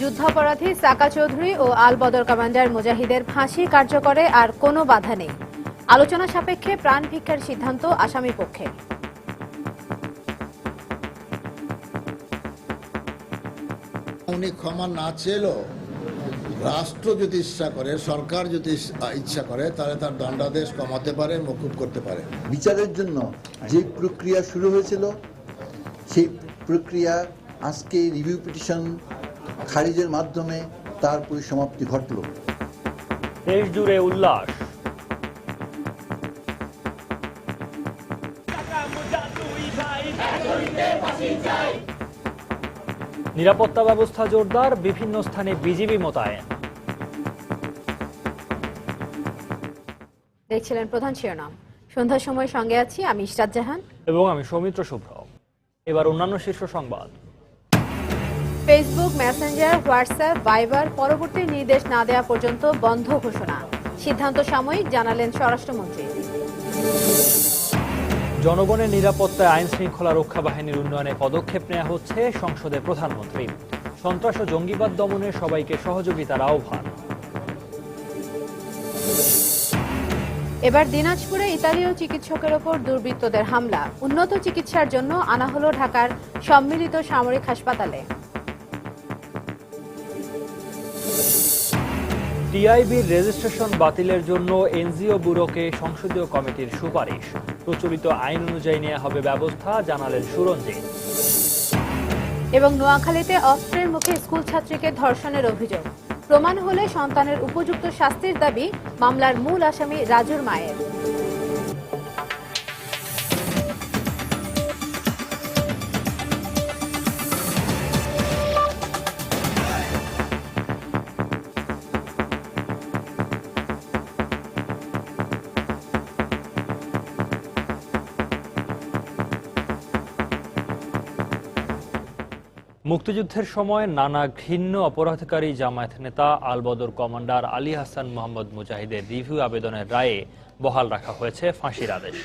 যুদ্ধাপরাধী সাকা চৌধুরী ও আল Badr commander মুজাহিদের ফাঁসি কার্যকরে আর কোনো বাধা নেই। আলোচনা সাপেক্ষে প্রাণ ভিক্ষার সিদ্ধান্ত আসামি পক্ষে। উনি ক্ষমা না চেলেও রাষ্ট্র যদি ইচ্ছা করে, সরকার যদি ইচ্ছা করে, তাহলে তার দণ্ডাদেশ কমাতে পারে, মকুব করতে পারে। বিচারের জন্য যে প্রক্রিয়া শুরু হয়েছিল সেই প্রক্রিয়া আজকে রিভিউ পিটিশন খারিজের মাধ্যমে তার পরিসমাপ্তি ঘটল। দেশ জুড়ে উল্লাস। নিরাপত্তা ব্যবস্থা জোরদার, বিভিন্ন স্থানে বিজিবি মোতায়েন। দেখছিলেন প্রধান শিরোনাম। সন্ধ্যার সময় সঙ্গে আছি আমি ইশরাত জাহান এবং আমি সৌমিত্র শুভ্র। এবার অন্যান্য শীর্ষ সংবাদ। ফেসবুক, মেসেঞ্জার, হোয়াটসঅ্যাপ, ভাইবার পরবর্তী নির্দেশ না দেওয়া পর্যন্ত বন্ধ ঘোষণা। সিদ্ধান্ত সাময়িক, জানালেন স্বরাষ্ট্রমন্ত্রী। জনগণের নিরাপত্তায় আইন শৃঙ্খলা রক্ষা বাহিনীর উন্নয়নে পদক্ষেপ নেওয়া হচ্ছে, সংসদে প্রধানমন্ত্রী। সন্ত্রাস ও জঙ্গিবাদ দমনে সবাইকে সহযোগিতার আহ্বান। এবার দিনাজপুরে ইতালীয় চিকিৎসকের ওপর দুর্বৃত্তদের হামলা। উন্নত চিকিৎসার জন্য আনা হলো ঢাকার সম্মিলিত সামরিক হাসপাতালে। টিআইবির রেজিস্ট্রেশন বাতিলের জন্য এনজিও ব্যুরোকে সংসদীয় কমিটির সুপারিশ। প্রচলিত আইন অনুযায়ী নেওয়া হবে ব্যবস্থা, জানালেন সুরঞ্জিত। এবং নোয়াখালীতে অস্ত্রের মুখে স্কুল ছাত্রীকে ধর্ষণের অভিযোগ। প্রমাণ হলে সন্তানের উপযুক্ত শাস্তির দাবি মামলার মূল আসামি রাজুর মায়ের। মুক্তিযুদ্ধের সময় নানা ঘৃণ্য অপরাধকারী জামায়াত নেতা আল বদর কমান্ডার আলী হাসান মোহাম্মদ মুজাহিদের রিভিউ আবেদনের রায়ে বহাল রাখা হয়েছে ফাঁসির আদেশ।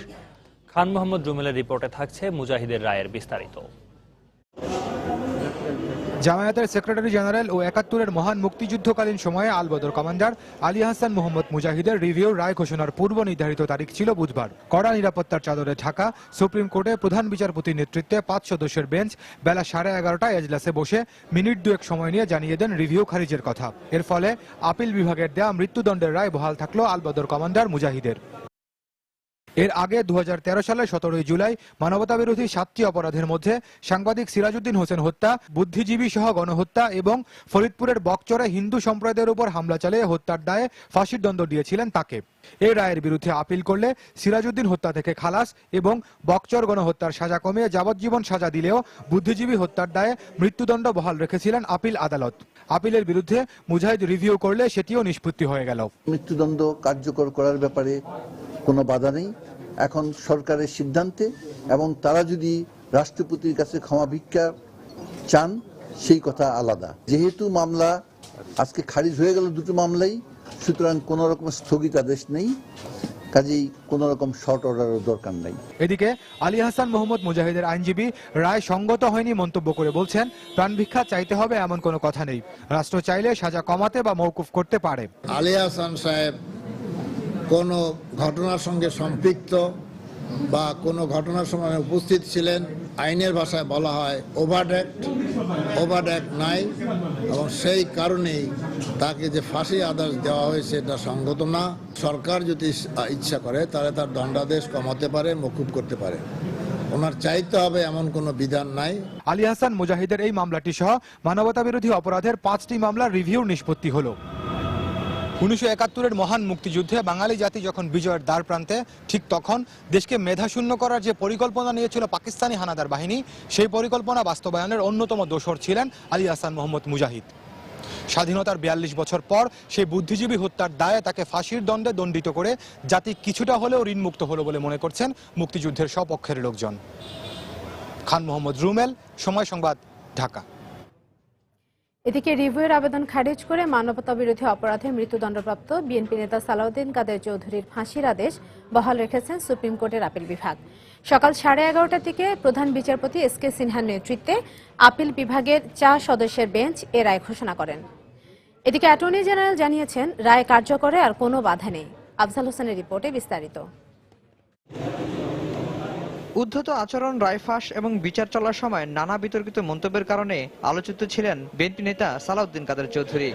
খান মোহাম্মদ রুমেলের রিপোর্টে থাকছে মুজাহিদের রায়ের বিস্তারিত। জামায়াতের সেক্রেটারি জেনারেল ও ৭১-এর মহান মুক্তিযুদ্ধকালীন সময়ে আল বদর কমান্ডার আলী হাসান মোহাম্মদ মুজাহিদের রিভিউ রায় ঘোষণার পূর্ব নির্ধারিত তারিখ ছিল বুধবার। কড়া নিরাপত্তার চাদরে ঢাকা সুপ্রিম কোর্টে প্রধান বিচারপতির নেতৃত্বে ৫ সদস্যের বেঞ্চ বেলা 11:30টায় এজলাসে বসে মিনিট দুয়েক সময় নিয়ে জানিয়ে দেন রিভিউ খারিজের কথা। এর ফলে আপিল বিভাগের দেয়া মৃত্যুদণ্ডের রায় বহাল থাকলো আল বদর কমান্ডার মুজাহিদের। এর আগে ২০১৩ সালের ১৭ জুলাই মানবতাবিরোধী ৭টি অপরাধের মধ্যে সাংবাদিক সিরাজউদ্দিন হোসেন হত্যা, বুদ্ধিজীবী সহ গণহত্যা এবং ফরিদপুরের বকচরে হিন্দু সম্প্রদায়ের উপর হামলা চালিয়ে হত্যার দায়ে ফাঁসির দণ্ড দিয়েছিলেন তাকে। এই রায়ের বিরুদ্ধে আপিল করলে সিরাজউদ্দিন হত্যা থেকে খালাস এবং বকচর গণহত্যার সাজা কমিয়ে যাবজ্জীবন সাজা দিলেও বুদ্ধিজীবী হত্যার দায়ে মৃত্যুদণ্ড বহাল রেখেছিলেন আপিল আদালত। আপিলের বিরুদ্ধে মুজাহিদ রিভিউ করলে সেটিও নিষ্পত্তি হয়ে গেল। মৃত্যুদণ্ড কার্যকর করার ব্যাপারে কোনো বাধা নেই এখন সরকারের সিদ্ধান্তে, এবং তারা যদি রাষ্ট্রপতির কাছে ক্ষমা ভিক্ষা চান সেই কথা আলাদা। যেহেতু মামলা আজকে খারিজ হয়ে গেল দুটো মামলাই, সুতরাং কোনো রকম স্থগিতাদেশ নেই, কাজেই কোনো রকম শর্ট অর্ডারের দরকার নেই। এদিকে আলী হাসান মোহাম্মদ মুজাহিদের আইনজীবী রায় সঙ্গত হয়নি মন্তব্য করে বলছেন, প্রাণ ভিক্ষা চাইতে হবে এমন কোনো কথা নেই, রাষ্ট্র চাইলে সাজা কমাতে বা মওকুফ করতে পারে। আলী হাসান সাহেব কোনো ঘটনার সঙ্গে সম্পৃক্ত বা কোনো ঘটনার সময় উপস্থিত ছিলেন, আইনের ভাষায় বলা হয় ওভারড্যাক্ট নাই, এবং সেই কারণেই তাকে যে ফাঁসি আদেশ দেওয়া হয়েছে এটা সঙ্গত না। সরকার যদি ইচ্ছা করে তাহলে তার দণ্ডাদেশ কমাতে পারে, মকুব করতে পারে। ওনার চাইতে হবে এমন কোনো বিধান নাই। আলী হাসান মুজাহিদের এই মামলাটি সহ মানবতাবিরোধী অপরাধের 5টি মামলার রিভিউ নিষ্পত্তি হলো। ১৯৭১-এর মহান মুক্তিযুদ্ধে বাঙালি জাতি যখন বিজয়ের দ্বার প্রান্তে, ঠিক তখন দেশকে মেধাশূন্য করার যে পরিকল্পনা নিয়েছিল পাকিস্তানি হানাদার বাহিনী, সেই পরিকল্পনা বাস্তবায়নের অন্যতম দোসর ছিলেন আলী হাসান মোহাম্মদ মুজাহিদ। স্বাধীনতার ৪২ বছর পর সেই বুদ্ধিজীবী হত্যার দায়ে তাকে ফাঁসির দণ্ডে দণ্ডিত করে জাতি কিছুটা হলেও ঋণমুক্ত হলো বলে মনে করছেন মুক্তিযুদ্ধের সপক্ষের লোকজন। খান মোহাম্মদ রুমেল, সময় সংবাদ, ঢাকা। এদিকে রিভিউয়ের আবেদন খারিজ করে মানবতাবিরোধী অপরাধে মৃত্যুদণ্ডপ্রাপ্ত বিএনপি নেতা সালাউদ্দিন কাদের চৌধুরীর ফাঁসির আদেশ বহাল রেখেছেন সুপ্রিম কোর্টের আপিল বিভাগ। সকাল 11:30টার দিকে প্রধান বিচারপতি এস.কে. সিনহার নেতৃত্বে আপিল বিভাগের 4 সদস্যের বেঞ্চ এ রায় ঘোষণা করেন। এদিকে অ্যাটর্নি জেনারেল জানিয়েছেন, রায় কার্যকরে আর কোনো বাধা নেই। আফজাল হোসেনের রিপোর্টে বিস্তারিত। উদ্ধত আচরণ, রায় ফাঁস এবং বিচার চলার সময় নানা বিতর্কিত মন্তব্যের কারণে আলোচিত ছিলেন বিএনপি নেতা সালাউদ্দিন কাদের চৌধুরী।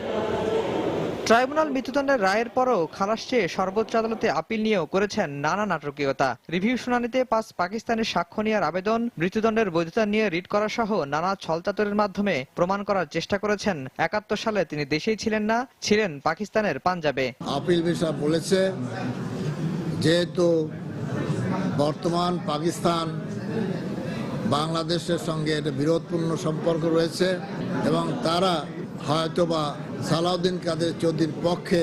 ট্রাইব্যুনাল মৃত্যুদণ্ডের রায়ের পরও খালাস চেয়ে সর্বোচ্চ আদালতে আপিল নিয়েও করেছেন নানা নাটকীয়তা। রিভিউ শুনানিতে 5 পাকিস্তানের সাক্ষ্য নেওয়ার আবেদন, মৃত্যুদণ্ডের বৈধতা নিয়ে রিট করা সহ নানা ছলচাতুরের মাধ্যমে প্রমাণ করার চেষ্টা করেছেন 71 সালে তিনি দেশেই ছিলেন না, ছিলেন পাকিস্তানের পাঞ্জাবে। আপিল বিষয় বলেছে, যেহেতু বর্তমান পাকিস্তান বাংলাদেশের সঙ্গে একটা বিরোধপূর্ণ সম্পর্ক রয়েছে এবং তারা হয়তোবা সালাউদ্দিন কাদের চৌধুরীর পক্ষে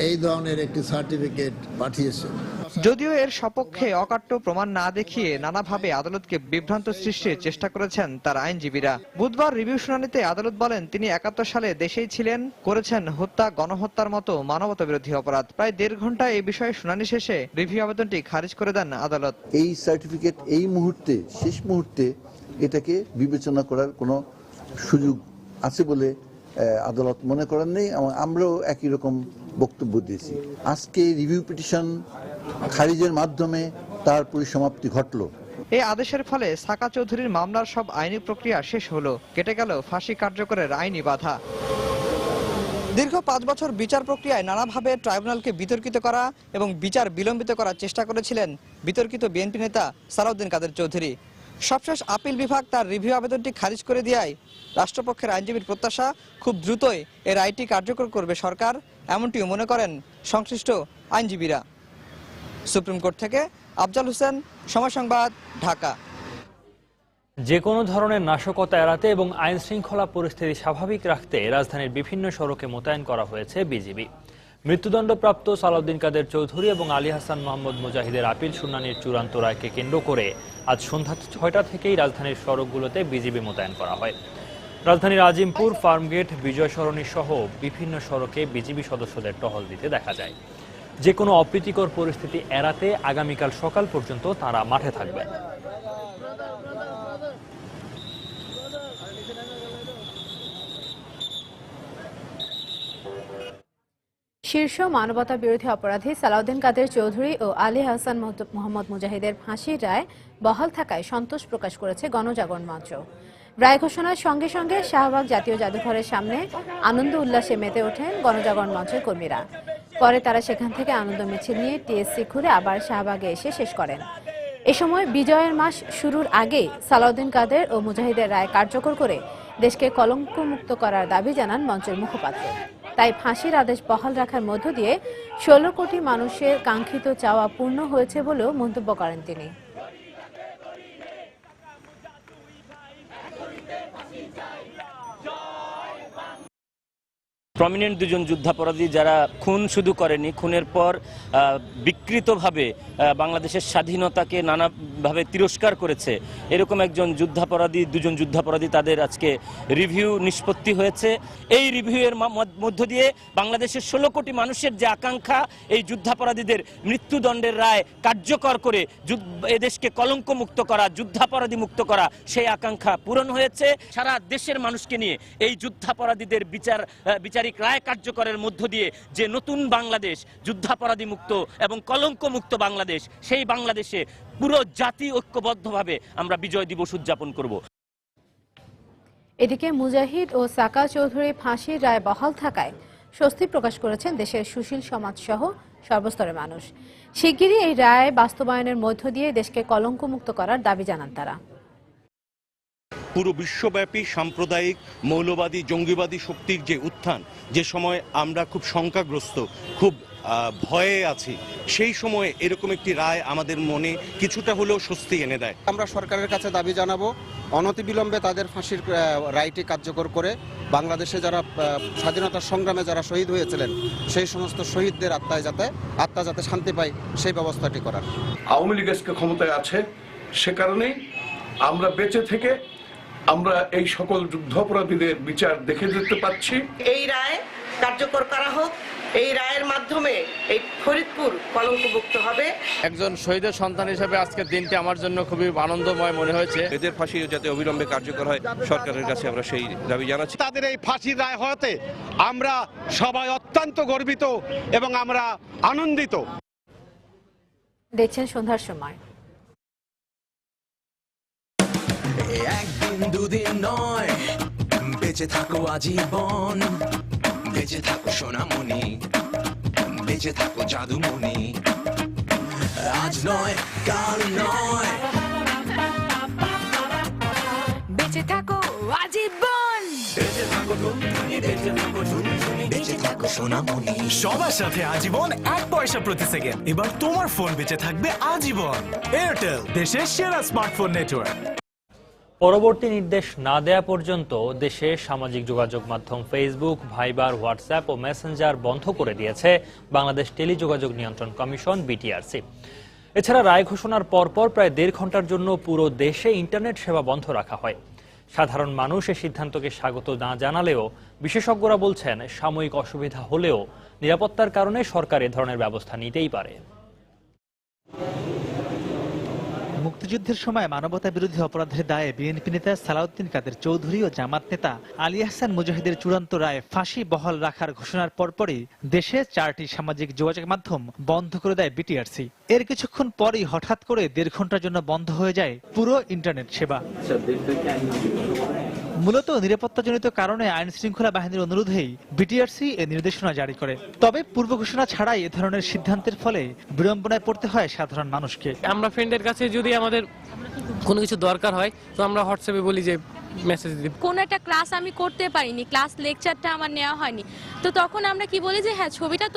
এই ধরনের একটি সার্টিফিকেট পাঠিয়েছে। যদিও এর সপক্ষে অকাট্য প্রমাণ না দেখিয়ে নানাভাবে আদালতকে বিভ্রান্ত সৃষ্টির চেষ্টা করেছেন তার আইনজীবীরা। বুধবার রিভিউ শুনানিতে আদালত বলেন, তিনি 71 সালে দেশেই ছিলেন, করেছেন হত্যা, গণহত্যার মতো মানবতাবিরোধী অপরাধ। প্রায় 1.5 ঘন্টা এই বিষয়ে শুনানি শেষে রিভিউ আবেদনটি খারিজ করে দেন আদালত। এই সার্টিফিকেট এই মুহূর্তে, শেষ মুহূর্তে এটাকে বিবেচনা করার কোনো সুযোগ আছে বলে আদালত মনে করেন নেই। আমরাও একই রকম বক্তব্য দিয়েছি। আজকে রিভিউ পিটিশন খারিজের মাধ্যমে তার পরিসমাপ্তি ঘটল। এই আদেশের ফলে সাকা চৌধুরীর মামলার সব আইনি প্রক্রিয়া শেষ হলো, কেটে গেল ফাঁসি কার্যকরের আইনি বাধা। দীর্ঘ 5 বছর বিচার প্রক্রিয়ায় নানাভাবে ট্রাইব্যুনালকে বিতর্কিত করা এবং বিচার বিলম্বিত করার চেষ্টা করেছিলেন বিতর্কিত বিএনপি নেতা সালাউদ্দিন কাদের চৌধুরী। সবশেষ আপিল বিভাগ তার রিভিউ আবেদনটি খারিজ করে দেওয়ায় রাষ্ট্রপক্ষের আইনজীবীর প্রত্যাশা, খুব দ্রুতই এর রায়টি কার্যকর করবে সরকার, এমনটিও মনে করেন সংশ্লিষ্ট আইনজীবীরা। সুপ্রিম কোর্ট থেকে আফজাল হোসেন, সময় সংবাদ, ঢাকা। যে কোনো ধরনের নাশকতা এড়াতে এবং আইন শৃঙ্খলা পরিস্থিতি স্বাভাবিক রাখতে রাজধানীর বিভিন্ন সড়কে মোতায়েন করা হয়েছে বিজিবি। মৃত্যুদণ্ডপ্রাপ্ত সালাউদ্দিন কাদের চৌধুরী এবং আলী হাসান মোহাম্মদ মুজাহিদের আপিল শুনানির চূড়ান্ত রায়কে কেন্দ্র করে আজ সন্ধ্যা 6টা থেকেই রাজধানীর সড়কগুলোতে বিজিবি মোতায়েন করা হয়। রাজধানীর আজিমপুর, ফার্মগেট, বিজয় সরণি সহ বিভিন্ন সড়কে বিজিবি সদস্যদের টহল দিতে দেখা যায়। যে কোনো অপ্রীতিকর পরিস্থিতি এড়াতে আগামীকাল সকাল পর্যন্ত তারা মাঠে থাকবেন। শীর্ষ মানবতা বিরোধী অপরাধী সালাউদ্দিন কাদের চৌধুরী ও আলী হাসান মোহাম্মদ মুজাহিদের ফাঁসির রায় বহাল থাকায় সন্তোষ প্রকাশ করেছে গণজাগরণ মঞ্চ। রায় ঘোষণার সঙ্গে সঙ্গে শাহবাগ জাতীয় জাদুঘরের সামনে আনন্দ উল্লাসে মেতে ওঠেন গণজাগরণ মঞ্চের কর্মীরা। পরে তারা সেখান থেকে আনন্দ মিছিল নিয়ে টিএসসি ঘুরে আবার শাহবাগে এসে শেষ করেন। এ সময় বিজয়ের মাস শুরুর আগে সালাউদ্দিন কাদের ও মুজাহিদের রায় কার্যকর করে দেশকে কলঙ্কমুক্ত করার দাবি জানান মঞ্চের মুখপাত্র। তাই ফাঁসির আদেশ বহাল রাখার মধ্য দিয়ে 16 কোটি মানুষের কাঙ্ক্ষিত চাওয়া পূর্ণ হয়েছে বলেও মন্তব্য করেন তিনি। প্রমিনেন্ট দুজন যুদ্ধাপরাধী যারা খুন শুধু করেনি, খুনের পর বিকৃতভাবে বাংলাদেশের স্বাধীনতাকে নানাভাবে তিরস্কার করেছে, এরকম দুজন যুদ্ধাপরাধী তাদের আজকে রিভিউ নিষ্পত্তি হয়েছে। এই রিভিউয়ের মধ্য দিয়ে বাংলাদেশের 16 কোটি মানুষের যে আকাঙ্ক্ষা, এই যুদ্ধাপরাধীদের মৃত্যুদণ্ডের রায় কার্যকর করে এদেশকে কলঙ্ক মুক্ত করা, যুদ্ধাপরাধী মুক্ত করা, সেই আকাঙ্ক্ষা পূরণ হয়েছে। সারা দেশের মানুষকে নিয়ে এই যুদ্ধাপরাধীদের বিচারিক রায় কার্যকরের মধ্য দিয়ে যে নতুন বাংলাদেশ, যুদ্ধাপরাধী মুক্ত এবং কলঙ্ক মুক্ত বাংলাদেশ, সেই বাংলাদেশে পুরো জাতি ঐক্যবদ্ধভাবে আমরা বিজয় দিবস উদযাপন করব। এদিকে মুজাহিদ ও সাকা চৌধুরী ফাঁসির রায় বহাল থাকায় স্বস্তি প্রকাশ করেছেন দেশের সুশীল সমাজ সহ সর্বস্তরের মানুষ। শিগগিরই এই রায় বাস্তবায়নের মধ্য দিয়ে দেশকে কলঙ্কমুক্ত করার দাবি জানান তারা। পুরো বিশ্বব্যাপী সাম্প্রদায়িক মৌলবাদী জঙ্গিবাদী শক্তির যে উত্থান, যে সময় আমরা খুব শঙ্কাগ্রস্ত, খুব ভয়ে আছি, সেই সময়ে এরকম একটি রায় আমাদের মনে কিছুটা হলেও স্বস্তি এনে দেয়। আমরা সরকারের কাছে দাবি জানাবো, অনতিবিলম্বে তাদের ফাঁসির রায়টি কার্যকর করে বাংলাদেশে যারা স্বাধীনতা সংগ্রামে যারা শহীদ হয়েছিলেন, সেই সমস্ত শহীদদের আত্মা যাতে শান্তি পায়, সেই ব্যবস্থাটি করার। আওয়ামী লীগ আজকে ক্ষমতায় আছে, সে কারণেই আমরা বেঁচে থেকে আমরা এই সকল যুদ্ধাপরাধীদের বিচার দেখে যেতে পাচ্ছি। এই রায় কার্যকর করা হোক, এই রায়ের মাধ্যমে এই ফরিদপুর কলঙ্কমুক্ত হবে। একজন শহীদের সন্তান হিসেবে আজকের দিনটি আমার জন্য খুবই আনন্দময় মনে হয়েছে। এদের ফাঁসি যাতে অবিলম্বে কার্যকর হয়, সরকারের কাছে আমরা সেই দাবি জানাচ্ছি। তাদের এই ফাঁসির রায় হওয়াতে আমরা সবাই অত্যন্ত গর্বিত এবং আমরা আনন্দিত। দেখছেন সন্ধ্যার সময়। একদিন দুদিন নয়, বেঁচে থাকো আজীবন, বেঁচে থাকো সোনামণি, বেঁচে থাকো জাদুমণি, আজ নয় কাল নয়, বেঁচে থাকো আজীবন, বেঁচে থাকো টুনটুনি, বেঁচে থাকো ঝুনঝুনি, বেঁচে থাকো সোনামণি। সবার সাথে আজীবন 1 পয়সা প্রতি সেকেন্ড। এবার তোমার ফোন বেঁচে থাকবে আজীবন। এয়ারটেল, দেশের সেরা স্মার্টফোন নেটওয়ার্ক। পরবর্তী নির্দেশ না দেয়া পর্যন্ত দেশে সামাজিক যোগাযোগ মাধ্যম ফেসবুক, ভাইবার, হোয়াটসঅ্যাপ ও মেসেঞ্জার বন্ধ করে দিয়েছে বাংলাদেশ টেলিযোগাযোগ নিয়ন্ত্রণ কমিশন বিটিআরসি। এছাড়া রায় ঘোষণার পরপর প্রায় 1.5 ঘন্টার জন্য পুরো দেশে ইন্টারনেট সেবা বন্ধ রাখা হয়। সাধারণ মানুষ এই সিদ্ধান্তকে স্বাগত না জানালেও বিশেষজ্ঞরা বলছেন সাময়িক অসুবিধা হলেও নিরাপত্তার কারণে সরকার এ ধরনের ব্যবস্থা নিতেই পারে। মুক্তিযুদ্ধের সময় মানবতা বিরোধী অপরাধের দায়ে বিএনপি নেতা সালাউদ্দিন কাদের চৌধুরী ও জামাত নেতা আলী আহসান মুজাহিদের চূড়ান্ত রায়ে ফাঁসি বহাল রাখার ঘোষণার পরপরই দেশে 4টি সামাজিক যোগাযোগ মাধ্যম বন্ধ করে দেয় বিটিআরসি। এর কিছুক্ষণ পরই হঠাৎ করে 1.5 ঘন্টার জন্য বন্ধ হয়ে যায় পুরো ইন্টারনেট সেবা। মূলত নিরাপত্তাজনিত কারণে আইন শৃঙ্খলা বাহিনীর অনুরোধেই বিটিআরসি এ নির্দেশনা জারি করে। তবে পূর্ব ঘোষণা ছাড়াই এ ধরনের সিদ্ধান্তের ফলে বিড়ম্বনায় পড়তে হয় সাধারণ মানুষকে। আমরা ফ্রেন্ডের কাছে যদি আমাদের কোনো কিছু দরকার হয় তো আমরা হোয়াটসঅ্যাপে বলি যে মেসেজ দিই। কোন একটা ক্লাস আমি করতে পারিনি, ক্লাস লেকচারটা আমার নেওয়া হয়নি, তো তখন আমরা কি বলি যে হ্যাঁ ছবিটা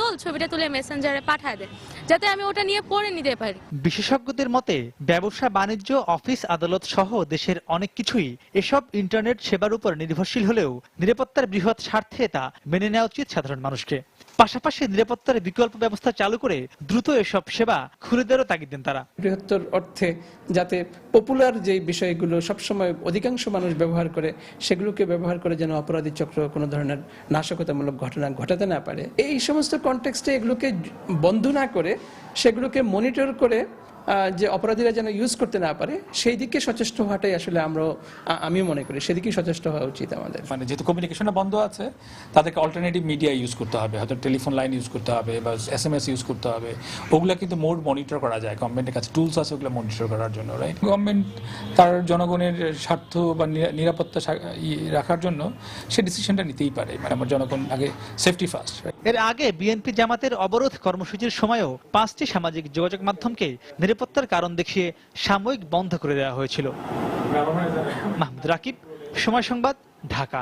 তুলে মেসেঞ্জারে পাঠায় দে, যাতে আমি ওটা নিয়ে পড়ে নিতে পারি। বিশেষজ্ঞদের মতে ব্যবসা বাণিজ্য, অফিস আদালত সহ দেশের অনেক কিছুই এসব ইন্টারনেট সেবার উপর নির্ভরশীল হলেও নিরাপত্তার বৃহৎ স্বার্থে তা মেনে নেওয়া উচিত সাধারণ মানুষকে। পাশাপাশি নিরাপত্তার বিকল্প ব্যবস্থা চালু করে দ্রুত এসব সেবা খুলে দেওয়ার তাগিদ দেন তারা। বৃহত্তর অর্থে যাতে পপুলার যে বিষয়গুলো সবসময় অধিকাংশ মানুষ ব্যবহার করে, সেগুলোকে ব্যবহার করে যেন অপরাধী চক্র কোনো ধরনের নাশকতামূলক ঘটনা ঘটাতে না পারে, এই সমস্ত কনটেক্সটে এগুলোকে বন্ধ না করে সেগুলোকে মনিটর করে যে অপরাধীরা যেন ইউজ করতে না পারে সেই দিকে সচেষ্ট হওয়াটাই আসলে আমি মনে করি সেদিকেই সচেষ্ট হওয়া উচিত আমাদের। মানে যেহেতু কমিউনিকেশনটা বন্ধ আছে, তাদেরকে অল্টারনেটিভ মিডিয়া ইউজ করতে হবে, হয়তো টেলিফোন লাইন ইউজ করতে হবে বা SMS ইউজ করতে হবে। ওগুলা কিন্তু মোর মনিটর করা যায়, গভর্নমেন্টের কাছে টুলস আছে ওগুলো মনিটর করার জন্য, রাইট? গভর্নমেন্ট তার জনগণের স্বার্থ বা নিরাপত্তা রাখার জন্য সে ডিসিশনটা নিতেই পারে। মানে আমার জনগণ আগে, সেফটি ফার্স্ট। এর আগে বিএনপি জামাতের অবরোধ কর্মসূচির সময়ও 5টি সামাজিক যোগাযোগ মাধ্যমকে নিরাপত্তার কারণ দেখিয়ে সাময়িক বন্ধ করে দেওয়া হয়েছিল। মাহমুদ রাকিব, সময় সংবাদ, ঢাকা।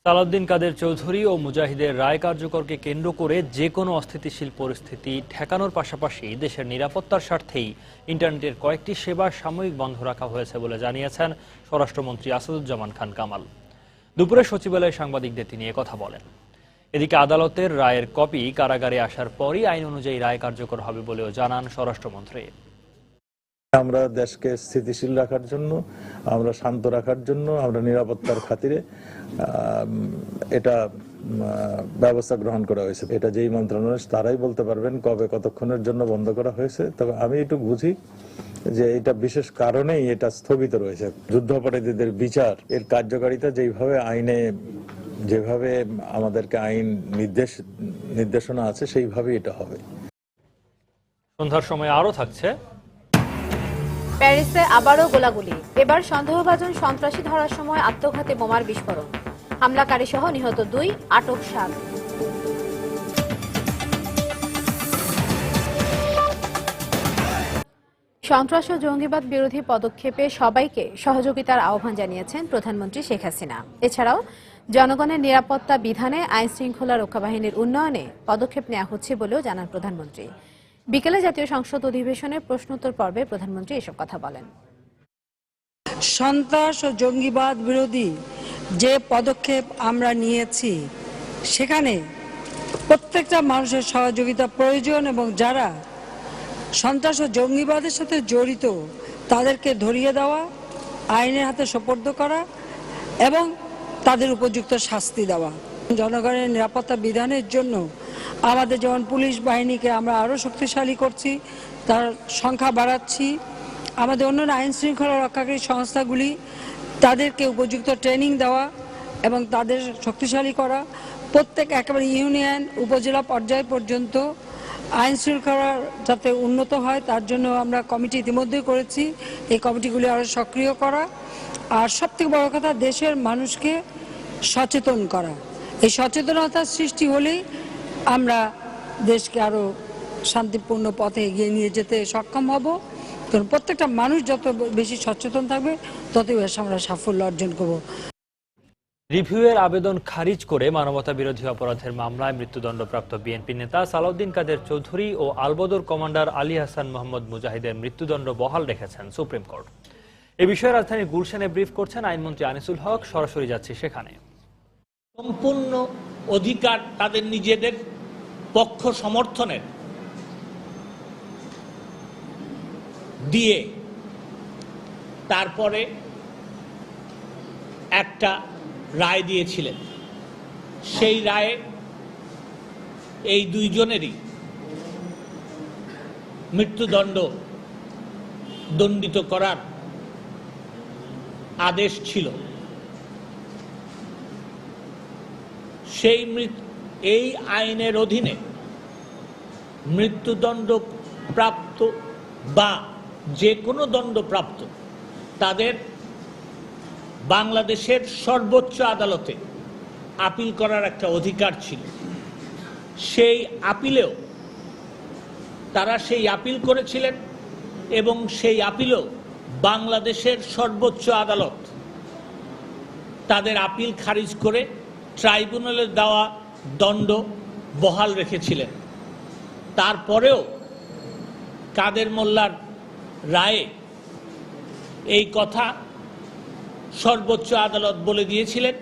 সালাউদ্দিন কাদের চৌধুরী ও মুজাহিদের রায় কার্যকরকে কেন্দ্র করে যে কোনো অস্থিতিশীল পরিস্থিতি ঠেকানোর পাশাপাশি দেশের নিরাপত্তার স্বার্থেই ইন্টারনেটের কয়েকটি সেবা সাময়িক বন্ধ রাখা হয়েছে বলে জানিয়েছেন স্বরাষ্ট্রমন্ত্রী আসাদুজ্জামান খান কামাল। দুপুরে সচিবালয়ে সাংবাদিকদের তিনি কথা বলেন। এদিকে আদালতের রায়ের কপি কারাগারে আসার পরই আইন অনুযায়ী রায় কার্যকর হবে বলেও জানান স্বরাষ্ট্রমন্ত্রী। আমরা দেশকে স্থিতিশীল রাখার জন্য, আমরা শান্ত রাখার জন্য, আমরা নিরাপত্তার খাতিরে এটা ব্যবস্থা গ্রহণ করা হয়েছে। এটা যেই মন্ত্রণালয় তারাই বলতে পারবেন কবে কতক্ষণের জন্য বন্ধ করা হয়েছে। তবে আমি একটু বুঝি যে এটা বিশেষ কারণেই এটা স্থগিত রয়েছে। যুদ্ধাপরাধীদের বিচার এর কার্যকারিতা যেভাবে আমাদেরকে আইন নির্দেশনা আছে সেইভাবেই এটা হবে। সন্ধ্যার সময় আরো থাকছে প্যারিসে আবারও গোলাগুলি, এবার সন্দেহভাজন সন্ত্রাসী ধরার সময় আত্মঘাতী বোমার বিস্ফোরণ, হামলাকারী সহ নিহত 2, আটক 7। সন্ত্রাস ও জঙ্গিবাদ বিরোধী পদক্ষেপে সবাইকে সহযোগিতার আহ্বান জানিয়েছেন প্রধানমন্ত্রী শেখ হাসিনা। এছাড়াও জনগণের নিরাপত্তা বিধানে আইন শৃঙ্খলা রক্ষা বাহিনীর উন্নয়নে পদক্ষেপ নেওয়া হচ্ছে বলেও জানান প্রধানমন্ত্রী। বিকেলে জাতীয় সংসদ অধিবেশনের প্রশ্নোত্তর পর্বে প্রধানমন্ত্রী এসব কথা বলেন। সন্ত্রাস ও জঙ্গিবাদ বিরোধী যে পদক্ষেপ আমরা নিয়েছি সেখানে প্রত্যেকটা মানুষের সহযোগিতা প্রয়োজন এবং যারা সন্ত্রাস ও জঙ্গিবাদের সাথে জড়িত তাদেরকে ধরিয়ে দেওয়া আইনের হাতে সোপর্দ করা এবং তাদের উপযুক্ত শাস্তি দেওয়া। জনগণের নিরাপত্তা বিধানের জন্য আমাদের যেমন পুলিশ বাহিনীকে আমরা আরও শক্তিশালী করছি, তার সংখ্যা বাড়াচ্ছি। আমাদের অন্যান্য আইন শৃঙ্খলা রক্ষাকারী সংস্থাগুলি তাদেরকে উপযুক্ত ট্রেনিং দেওয়া এবং তাদের শক্তিশালী করা। প্রত্যেক একেবারে ইউনিয়ন উপজেলা পর্যায় পর্যন্ত আইন শৃঙ্খলা যাতে উন্নত হয় তার জন্য আমরা কমিটি ইতিমধ্যে করেছি। এই কমিটিগুলি আরও সক্রিয় করা, আর সবথেকে বড় কথা দেশের মানুষকে সচেতন করা। এই সচেতনতার সৃষ্টি হলেই আমরা দেশকে আরও শান্তিপূর্ণ পথে এগিয়ে নিয়ে যেতে সক্ষম হব। কারণ প্রত্যেকটা মানুষ যত বেশি সচেতন থাকবে ততই বেশি আমরা সাফল্য অর্জন করব। রিভিউয়ের আবেদন খারিজ করে মানবতা বিরোধী অপরাধের মামলায় মৃত্যুদণ্ডপ্রাপ্ত বিএনপি নেতা সালাউদ্দিন কাদের চৌধুরী ও আলবদর কমান্ডার আলী হাসান মোহাম্মদ মুজাহিদের মৃত্যুদণ্ড বহাল রেখেছেন সুপ্রিম কোর্ট। এ বিষয়ে রাজধানীর গুলশানে ব্রিফ করছেন আইনমন্ত্রী আনিসুল হক। সরাসরি যাচ্ছি সেখানে। সম্পূর্ণ অধিকার তাদের নিজেদের পক্ষ সমর্থনের দিয়ে তারপরে একটা রায় দিয়েছিলেন। সেই রায়ে এই দুইজনেরই মৃত্যুদণ্ড দণ্ডিত করার আদেশ ছিল। এই আইনের অধীনে মৃত্যুদণ্ড প্রাপ্ত বা যে কোনো দণ্ডপ্রাপ্ত তাদের বাংলাদেশের সর্বোচ্চ আদালতে আপিল করার একটা অধিকার ছিল। সেই আপিলেও তারা সেই আপিল করেছিলেন এবং সেই আপিলেও বাংলাদেশের সর্বোচ্চ আদালত তাদের আপিল খারিজ করে ট্রাইব্যুনালের দেওয়া দণ্ড বহাল রেখেছিলেন। তারপরেও কাদের মোল্লার রায়ে এই কথা সর্বোচ্চ আদালত বলে দিয়েছিলেন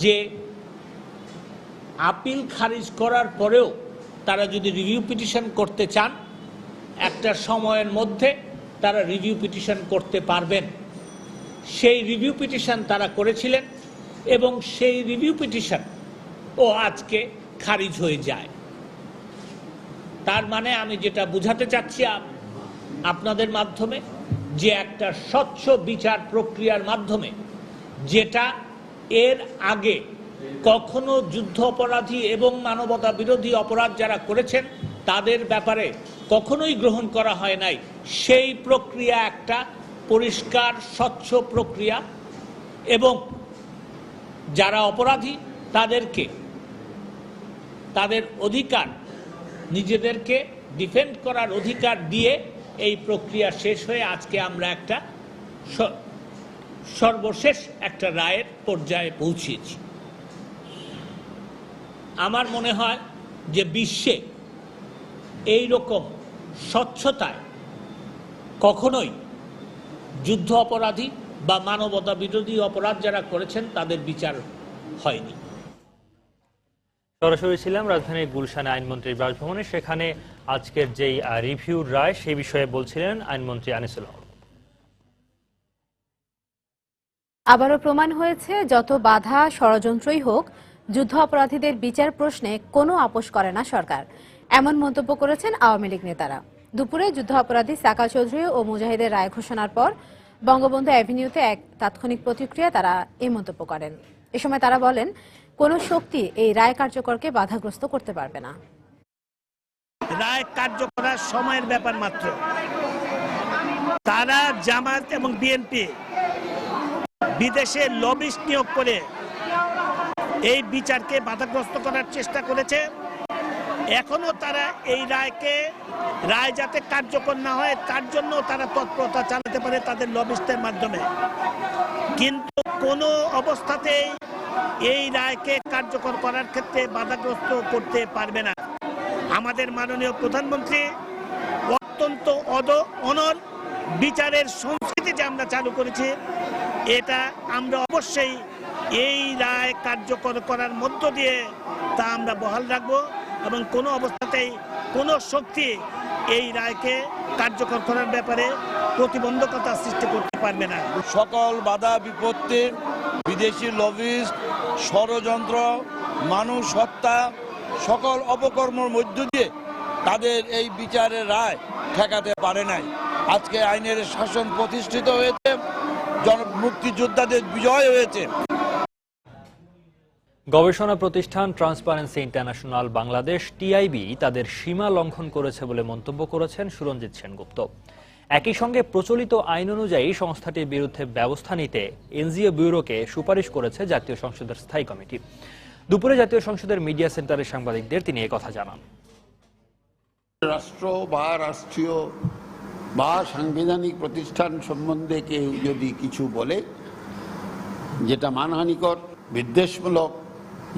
যে আপিল খারিজ করার পরেও তারা যদি রিভিউ পিটিশন করতে চান একটা সময়ের মধ্যে তারা রিভিউ পিটিশন করতে পারবেন। সেই রিভিউ পিটিশন তারা করেছিলেন এবং সেই রিভিউ পিটিশন আজকে খারিজ হয়ে যায়। তার মানে আমি যেটা বোঝাতে চাচ্ছি আপনাদের মাধ্যমে যে একটা স্বচ্ছ বিচার প্রক্রিয়ার মাধ্যমে, যেটা এর আগে কখনো যুদ্ধ অপরাধী এবং মানবতা বিরোধী অপরাধ যারা করেছেন তাদের ব্যাপারে কখনোই গ্রহণ করা হয় নাই, সেই প্রক্রিয়া একটা পরিষ্কার স্বচ্ছ প্রক্রিয়া এবং যারা অপরাধী তাদেরকে তাদের অধিকার, নিজেদেরকে ডিফেন্ড করার অধিকার দিয়ে এই প্রক্রিয়া শেষ হয়ে আজকে আমরা একটা সর্বশেষ একটা রায়ের পর্যায়ে পৌঁছেছি। আমার মনে হয় যে বিশ্বে এই রকম স্বচ্ছতায় কখনোই যুদ্ধ অপরাধী বা মানবতা বিরোধী অপরাধ যারা করেছেন তাদের বিচার হয়নি। সরাসরি ছিলাম রাজধানীর গুলশানে আইনমন্ত্রীর বাসভবনে। সেখানে আজকের যেই রিভিউর রায় সেই বিষয়ে বলছিলেন আইনমন্ত্রী আনিসুল হক। আবারও প্রমাণ হয়েছে যত বাধা ষড়যন্ত্রই হোক যুদ্ধ অপরাধীদের বিচার প্রশ্নে কোনো আপোষ করে না সরকার, এমন মন্তব্য করেছেন আওয়ামী লীগ নেতারা। দুপুরে যুদ্ধ অপরাধী সাকা চৌধুরী ও মুজাহিদের রায় ঘোষণার পর বঙ্গবন্ধু অ্যাভিনিউতে এক তাৎক্ষণিক প্রতিক্রিয়া তারা এই মন্তব্য করেন। এ সময় তারা বলেন, কোন শক্তি এই রায় কার্যকরকে বাধাগ্রস্ত করতে পারবে না। রায় কার্যকর সময়ের ব্যাপার মাত্র। তারা জামাত এবং বিএনপি বিদেশে লবিস্ট নিয়োগ করে এই বিচারকে বাধাগ্রস্ত করার চেষ্টা করেছে। এখনো তারা এই রায় যাতে কার্যকর না হয় তার জন্য তারা তৎপরতা চালাতে পারে তাদের লবিস্টের মাধ্যমে, কিন্তু কোনো অবস্থাতেই এই রায়কে কার্যকর করার ক্ষেত্রে বাধাগ্রস্ত করতে পারবে না। আমাদের মাননীয় প্রধানমন্ত্রী অত্যন্ত অনর বিচারের সংস্কৃতি যে আমরা চালু করেছি, এটা আমরা অবশ্যই এই রায় কার্যকর করার মধ্য দিয়ে তা আমরা বহাল রাখবো এবং কোনো অবস্থাতেই কোনো শক্তি এই রায়কে কার্যকর করার ব্যাপারে প্রতিবন্ধকতা সৃষ্টি করতে পারবে না। সকল বাধা বিপত্তি, বিদেশি লবিস্ট, ষড়যন্ত্র, মানুষ হত্যা, সকল অপকর্মের মধ্য দিয়ে তাদের এই বিচারের রায় ঠেকাতে পারে নাই। আজকে আইনের শাসন প্রতিষ্ঠিত হয়েছে, মুক্তিযোদ্ধাদের বিজয় হয়েছে। গবেষণা প্রতিষ্ঠান ট্রান্সপারেন্সি ইন্টারন্যাশনাল বাংলাদেশ টিআইবি তাদের সীমা লঙ্ঘন করেছে বলে মন্তব্য করেছেন সুরঞ্জিত সেনগুপ্ত। একই সঙ্গে প্রচলিত আইন অনুযায়ী সংস্থাটির বিরুদ্ধে ব্যবস্থা নিতে এনজিও ব্যুরোকে সুপারিশ করেছে জাতীয় সংসদের স্থায়ী কমিটি। দুপুরে জাতীয় সংসদের মিডিয়া সেন্টারের সাংবাদিকদের তিনি একথা জানান। রাষ্ট্র বা রাষ্ট্রীয় বা সাংবিধানিক প্রতিষ্ঠান সম্বন্ধে কেউ যদি কিছু বলে যেটা মানহানিকর, বিদ্বেষমূলক,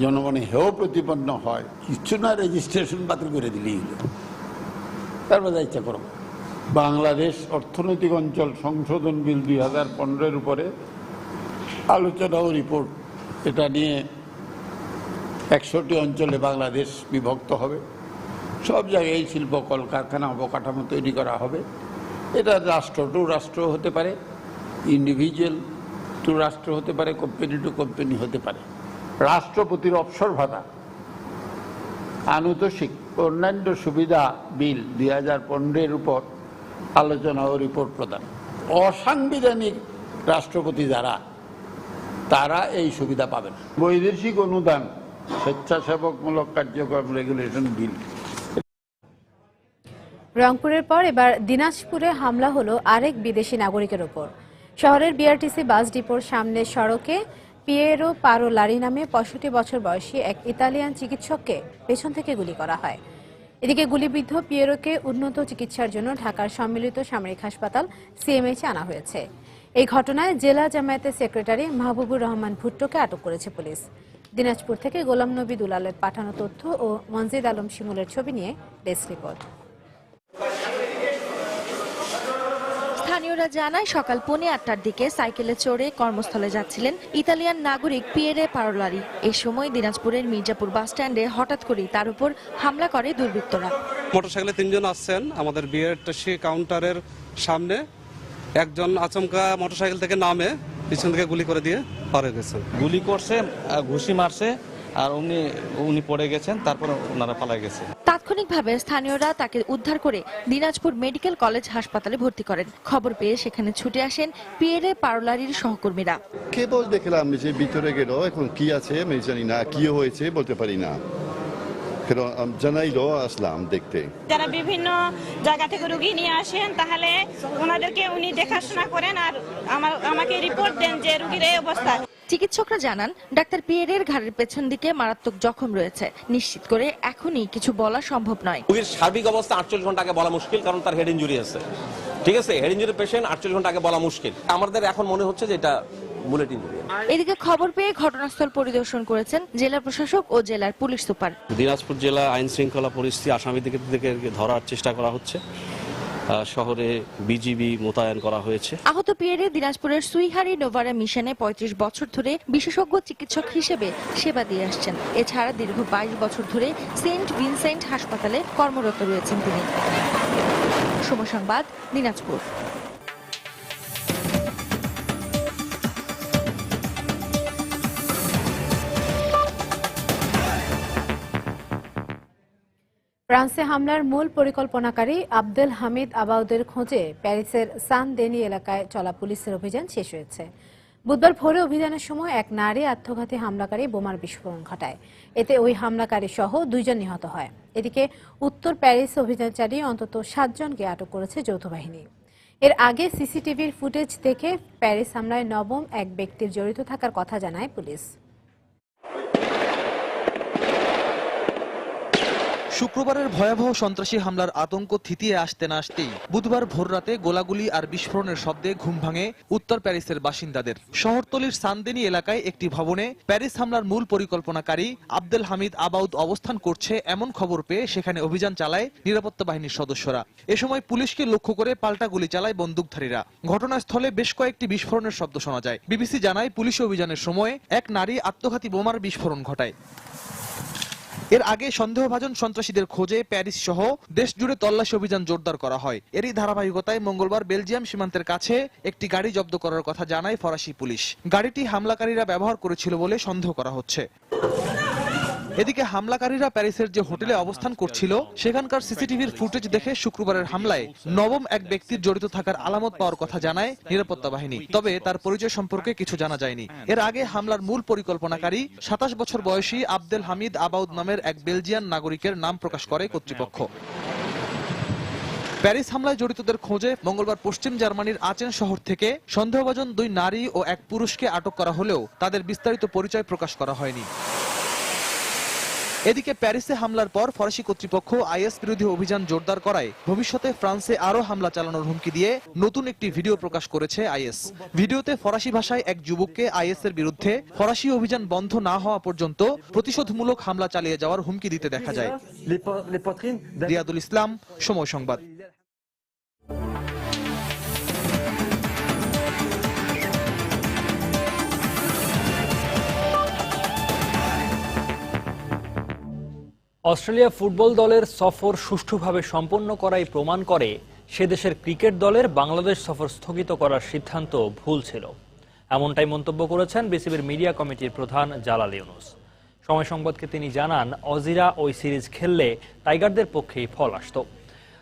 জনগণে হেয় প্রতিপন্ন হয়, কিছু না রেজিস্ট্রেশন বাতিল করে দিলেই হলো, তারপর যা ইচ্ছা করো। বাংলাদেশ অর্থনৈতিক অঞ্চল সংশোধন বিল 2015-এর উপরে আলোচনা ও রিপোর্ট, এটা নিয়ে 100টি অঞ্চলে বাংলাদেশ বিভক্ত হবে, সব জায়গায় শিল্প কলকারখানা অবকাঠামো তৈরি করা হবে। এটা রাষ্ট্র টু রাষ্ট্র হতে পারে, ইন্ডিভিজুয়াল টু রাষ্ট্র হতে পারে, কোম্পানি টু কোম্পানি হতে পারে। রাষ্ট্রপতির অবসর ভাতা, আনুতোষিক অন্যান্য সুবিধা বিল 2015-এর উপর আলোচনা ও রিপোর্ট প্রদান। অসাংবিধানিক রাষ্ট্রপতি যারা, তারা এই সুবিধা পাবেন। বৈদেশিক অনুদান, স্বেচ্ছাসেবকমূলক কার্যক্রম রেগুলেশন বিল। রংপুরের পর এবার দিনাজপুরে হামলা হলো আরেক বিদেশি নাগরিকের উপর। শহরের বিআরটিসি বাস ডিপোর সামনের সড়কে পিয়েরো পারোলারি নামে 65 বছর বয়সী এক ইতালিয়ান চিকিৎসককে পেছন থেকে গুলি করা হয়। এদিকে গুলিবিদ্ধ পিয়েরোকে উন্নত চিকিৎসার জন্য ঢাকার সম্মিলিত সামরিক হাসপাতাল সিএমএইচে আনা হয়েছে। এই ঘটনায় জেলা জামায়াতের সেক্রেটারি মাহবুবুর রহমান ভুট্টোকে আটক করেছে পুলিশ। দিনাজপুর থেকে গোলাম নবী দুলালের পাঠানো তথ্য ও মনজিদ আলম শিমুলের ছবি নিয়ে ডেস্ক রিপোর্ট। স্থানীয়রা জানায় সকাল 8:45-টার দিকে সাইকেলে চড়ে কর্মস্থলে যাচ্ছিলেন ইতালিয়ান নাগরিক পিয়েরে পারোলারি। এই সময় দিনাজপুরের মির্জাপুর বাস স্ট্যান্ডে হঠাৎ করেই তার উপর হামলা করে দুর্বৃত্তরা। মোটরসাইকেলে 3 জন আসছেন আমাদের বিআরটিসি কাউন্টারের সামনে। একজন আচমকা মোটরসাইকেল থেকে নামে পিছন থেকে গুলি করে দিয়ে পার হয়ে গেছেন। গুলি করছে, ঘুষি মারছে, আর উনি পড়ে গেছেন, তারপর ওনারা পালায় গেছে। তাৎক্ষণিকভাবে স্থানীয়রা তাকে উদ্ধার করে দিনাজপুর মেডিকেল কলেজ হাসপাতালে ভর্তি করেন। খবর পেয়ে সেখানে ছুটে আসেন পিয়েরে পারোলারির সহকর্মীরা। কেবল দেখলাম যে ভিতরে গেল, এখন কি আছে আমি জানি না, কি হয়েছে বলতে পারি না, জানাইলো আসলাম দেখতে। যারা বিভিন্ন জায়গা থেকে রোগী নিয়ে আসেন, তাহলে ওনাদেরকে উনি দেখাশোনা করেন আর আমাকে রিপোর্ট দেন যে রোগীর এই অবস্থা। চিকিৎসকরা জানান ডাক্তার পিয়েরের ঘাড়ের পেছন দিকে মারাত্মক জখম রয়েছে। নিশ্চিত করে এখনই কিছু বলা সম্ভব নয়। রোগীর সার্বিক অবস্থা 48 ঘন্টা আগে বলা মুশকিল, কারণ তার হেড ইনজুরি আছে। ঠিক আছে, হেড ইনজুরি পেশেন্ট 48 ঘন্টা আগে বলা মুশকিল। আমাদের এখন মনে হচ্ছে যে এটা বুলেট ইনজুরি। এদিকে খবর পেয়ে ঘটনাস্থল পরিদর্শন করেছেন জেলা প্রশাসক ও জেলার পুলিশ সুপার। দিনাজপুর জেলা আইন শৃঙ্খলা পরিস্থিতি, আসামিদেরকে ধরার চেষ্টা করা হচ্ছে। শহরে বিজিবি মোতায়েন করা হয়েছে। আহত পিয়েরে দিনাজপুরের সুইহারি নোভারা মিশনে 35 বছর ধরে বিশেষজ্ঞ চিকিৎসক হিসেবে সেবা দিয়ে আসছেন। এছাড়া দীর্ঘ 22 বছর ধরে সেন্ট ভিনসেন্ট হাসপাতালে কর্মরত রয়েছেন তিনি। সময় সংবাদ, দিনাজপুর। ফ্রান্সে হামলার মূল পরিকল্পনাকারী আব্দেল হামিদ আবাউদের খোঁজে প্যারিসের সান দেনি এলাকায় চলা পুলিশের অভিযান শেষ হয়েছে। বুধবার ভোরে অভিযানের সময় এক নারী আত্মঘাতী হামলাকারী বোমার বিস্ফোরণ ঘটায়। এতে ওই হামলাকারী সহ 2 জন নিহত হয়। এদিকে উত্তর প্যারিস অভিযান চালিয়ে অন্তত 7 জনকে আটক করেছে যৌথ বাহিনী। এর আগে সিসিটিভির ফুটেজ দেখে প্যারিস হামলায় নবম এক ব্যক্তির জড়িত থাকার কথা জানায় পুলিশ। শুক্রবারের ভয়াবহ সন্ত্রাসী হামলার আতঙ্ক থিতিয়ে আসতে না আসতেই বুধবার ভোররাতে গোলাগুলি আর বিস্ফোরণের শব্দে ঘুম ভাঙে উত্তর প্যারিসের বাসিন্দাদের। শহরতলির সানদেনি এলাকায় একটি ভবনে প্যারিস হামলার মূল পরিকল্পনাকারী আব্দেল হামিদ আবাউদ অবস্থান করছে এমন খবর পেয়ে সেখানে অভিযান চালায় নিরাপত্তা বাহিনীর সদস্যরা। এ সময় পুলিশকে লক্ষ্য করে পাল্টা গুলি চালায় বন্দুকধারীরা। ঘটনাস্থলে বেশ কয়েকটি বিস্ফোরণের শব্দ শোনা যায়। বিবিসি জানায় পুলিশ অভিযানের সময় এক নারী আত্মঘাতী বোমার বিস্ফোরণ ঘটায়। এর আগে সন্দেহভাজন সন্ত্রাসীদের খোঁজে প্যারিস সহ দেশ জুড়ে তল্লাশি অভিযান জোরদার করা হয়। এরই ধারাবাহিকতায় মঙ্গলবার বেলজিয়াম সীমান্তের কাছে একটি গাড়ি জব্দ করার কথা জানায় ফরাসি পুলিশ। গাড়িটি হামলাকারীরা ব্যবহার করেছিল বলে সন্দেহ করা হচ্ছে। এদিকে হামলাকারীরা প্যারিসের যে হোটেলে অবস্থান করছিল সেখানকার সিসিটিভির ফুটেজ দেখে শুক্রবারের হামলায় নবম এক ব্যক্তির জড়িত থাকার আলামত পাওয়ার কথা জানায় নিরাপত্তা বাহিনী। তবে তার পরিচয় সম্পর্কে কিছু জানা যায়নি। এর আগে হামলার মূল পরিকল্পনাকারী 27 বছর বয়সী আব্দেল হামিদ আবাউদ নামের এক বেলজিয়ান নাগরিকের নাম প্রকাশ করে কর্তৃপক্ষ। প্যারিস হামলায় জড়িতদের খোঁজে মঙ্গলবার পশ্চিম জার্মানির আচেন শহর থেকে সন্দেহভাজন 2 নারী ও 1 পুরুষকে আটক করা হলেও তাদের বিস্তারিত পরিচয় প্রকাশ করা হয়নি। এদিকে প্যারিসে হামলার পর ফরাসি কর্তৃপক্ষ আইএস বিরোধী অভিযান জোরদার করায় ভবিষ্যতে ফ্রান্সে আরো হামলা চালানোর হুমকি দিয়ে নতুন একটি ভিডিও প্রকাশ করেছে আইএস। ভিডিওতে ফরাসি ভাষায় এক যুবককে আইএস এর বিরুদ্ধে ফরাসি অভিযান বন্ধ না হওয়া পর্যন্ত প্রতিশোধমূলক হামলা চালিয়ে যাওয়ার হুমকি দিতে দেখা যায়। রিয়াদুল ইসলাম, সময় সংবাদ। অস্ট্রেলিয়া ফুটবল দলের সফর সুষ্ঠুভাবে সম্পন্ন করাই প্রমাণ করে সে দেশের ক্রিকেট দলের বাংলাদেশ সফর স্থগিত করার সিদ্ধান্ত ভুল ছিল। এমনটাই মন্তব্য করেছেন বিসিবির মিডিয়া কমিটির প্রধান জালাল ইউনুস। সময় সংবাদকে তিনি জানান, অজিরা ওই সিরিজ খেললে টাইগারদের পক্ষেই ফল আসত।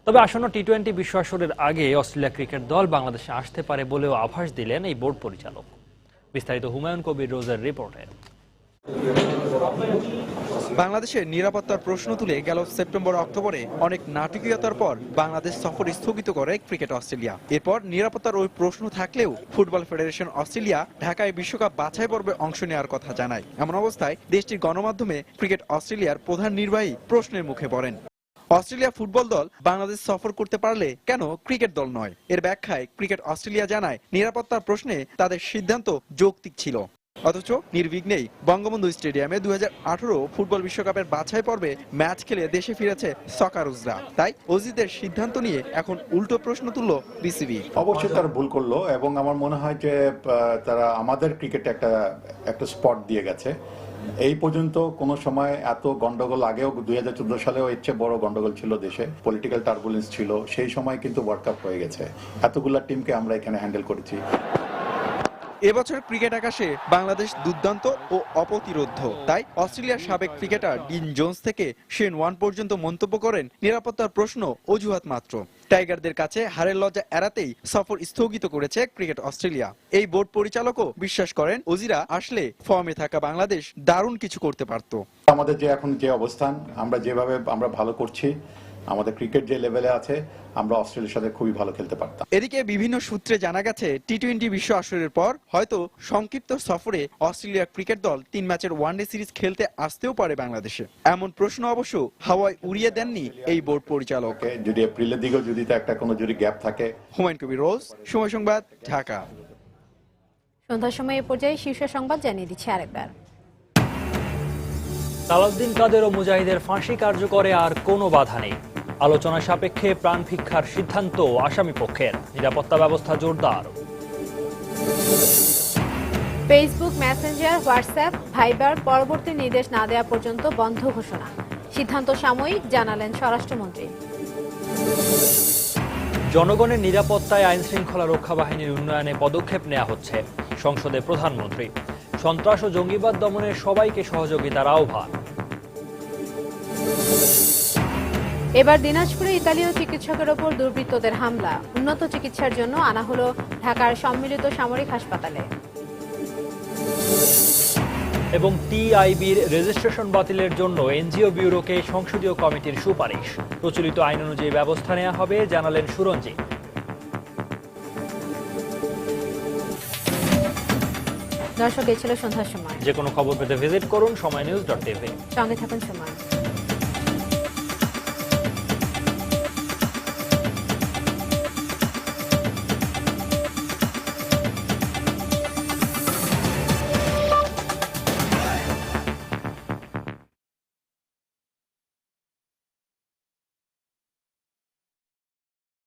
তবে আসন্ন টি-20 বিশ্ব আসরের আগে অস্ট্রেলিয়া ক্রিকেট দল বাংলাদেশে আসতে পারে বলেও আভাস দিলেন এই বোর্ড পরিচালক। বিস্তারিত হুমায়ুন কবির রোজের রিপোর্টে। বাংলাদেশের নিরাপত্তার প্রশ্ন তুলে গেল সেপ্টেম্বর অক্টোবরে অনেক নাটকীয়তার পর বাংলাদেশ সফর স্থগিত করে ক্রিকেট অস্ট্রেলিয়া। এরপর নিরাপত্তার ওই প্রশ্ন থাকলেও ফুটবল ফেডারেশন অস্ট্রেলিয়া ঢাকায় বিশ্বকাপ বাছাই পর্বে অংশ নেওয়ার কথা জানায়। এমন অবস্থায় দেশটির গণমাধ্যমে ক্রিকেট অস্ট্রেলিয়ার প্রধান নির্বাহী প্রশ্নের মুখে পড়েন। অস্ট্রেলিয়া ফুটবল দল বাংলাদেশ সফর করতে পারলে কেন ক্রিকেট দল নয়? এর ব্যাখ্যায় ক্রিকেট অস্ট্রেলিয়া জানায়, নিরাপত্তার প্রশ্নে তাদের সিদ্ধান্ত যৌক্তিক ছিল। অথচ নির্বিঘ্নেই বঙ্গবন্ধু স্টেডিয়ামে 2018 ফুটবল বিশ্বকাপের বাছাই পর্বে ম্যাচ খেলে দেশে ফিরেছে সকারুজরা। তাই অজিদের সিদ্ধান্ত নিয়ে এখন উল্টো প্রশ্ন তুলল বিসিবি। অবশ্যই তারা ভুল করলো এবং আমার মনে হয় যে তারা আমাদের ক্রিকেটে একটা স্পট দিয়ে গেছে। এই পর্যন্ত কোনো সময় এত গন্ডগোল আগেও 2014 সালেও এর চেয়ে বড় গন্ডগোল ছিল দেশে, পলিটিক্যাল টার্বুলেন্স ছিল। সেই সময় কিন্তু ওয়ার্ল্ড কাপ হয়ে গেছে, এতগুলা টিমকে আমরা এখানে হ্যান্ডেল করেছি। এবছর ক্রিকেট আকাশে বাংলাদেশ দুর্দান্ত ও অপ্রতিরোধ্য। তাই অস্ট্রেলিয়ার সাবেক ক্রিকেটার ডিন জোন্স থেকে শেন ওয়ান পর্যন্ত মন্তব্য করেন, নিরাপত্তার প্রশ্ন অজুহাত মাত্র। টাইগারদের কাছে হারের লজ্জা এড়াতেই সফর স্থগিত করেছে ক্রিকেট অস্ট্রেলিয়া। এই বোর্ড পরিচালকও বিশ্বাস করেন, অজিরা আসলে ফর্মে থাকা বাংলাদেশ দারুণ কিছু করতে পারত। আমাদের যে এখন যে অবস্থান, আমরা ভালো করছি, আমাদের ক্রিকেট যে লেভেলে আছে, আমরা অস্ট্রেলিয়ার সাথে খুবই ভালো খেলতে পারতাম। এদিকে বিভিন্ন সূত্রে জানা গেছে, টি-20 বিশ্ব আসরের পর হয়তো সংক্ষিপ্ত সফরে অস্ট্রেলিয়া ক্রিকেট দল 3 ম্যাচের ওয়ানডে সিরিজ খেলতে আসতেও পারে বাংলাদেশে। এমন প্রশ্ন অবশ্য হাওয়ায় উড়িয়ে দেননি এই বোর্ড পরিচালক। যদি এপ্রিলের দিকেও যদি কোনো গ্যাপ থাকে। হুমায়ুন কবির রোজ, সময় সংবাদ, ঢাকা। সন্ধ্যার সময় এ পর্যায়ে শীর্ষ সংবাদ জানিয়ে দিচ্ছে আরেকবার। সালাউদ্দিন কাদের ও মুজাহিদের ফাঁসি কার্যকরে আর কোনো বাধা নেই। আলোচনা সাপেক্ষে প্রাণ ভিক্ষার সিদ্ধান্ত আসামি পক্ষের। নিরাপত্তা ব্যবস্থা জোরদার। ফেসবুক, মেসেঞ্জার, হোয়াটসঅ্যাপ, ভাইবার পরবর্তী নির্দেশ না দেওয়া পর্যন্ত বন্ধ ঘোষণা। সিদ্ধান্ত সাময়িক, জানালেন স্বরাষ্ট্রমন্ত্রী। জনগণের নিরাপত্তায় আইন শৃঙ্খলা রক্ষা বাহিনীর উন্নয়নে পদক্ষেপ নেওয়া হচ্ছে। সংসদে প্রধানমন্ত্রী। সন্ত্রাস ও জঙ্গিবাদ দমনে সবাইকে সহযোগিতার আহ্বান। এবার দিনাজপুরে ইতালীয় চিকিৎসকের ওপর দুর্বৃত্তদের হামলা। উন্নত চিকিৎসার জন্য আনা হলো ঢাকার সম্মিলিত সামরিক হাসপাতালে। এবং টিআইবির রেজিস্ট্রেশন বাতিলের জন্য এনজিও ব্যুরোকে সংসদীয় কমিটির সুপারিশ। প্রচলিত আইন অনুযায়ী ব্যবস্থা নেওয়া হবে, জানালেন সুরঞ্জিত। দর্শক, এই ছিল সন্ধ্যার সময়। যে কোনো খবর পেতে ভিজিট করুন সময়নিউজ.tv। সঙ্গে থাকুন সময়।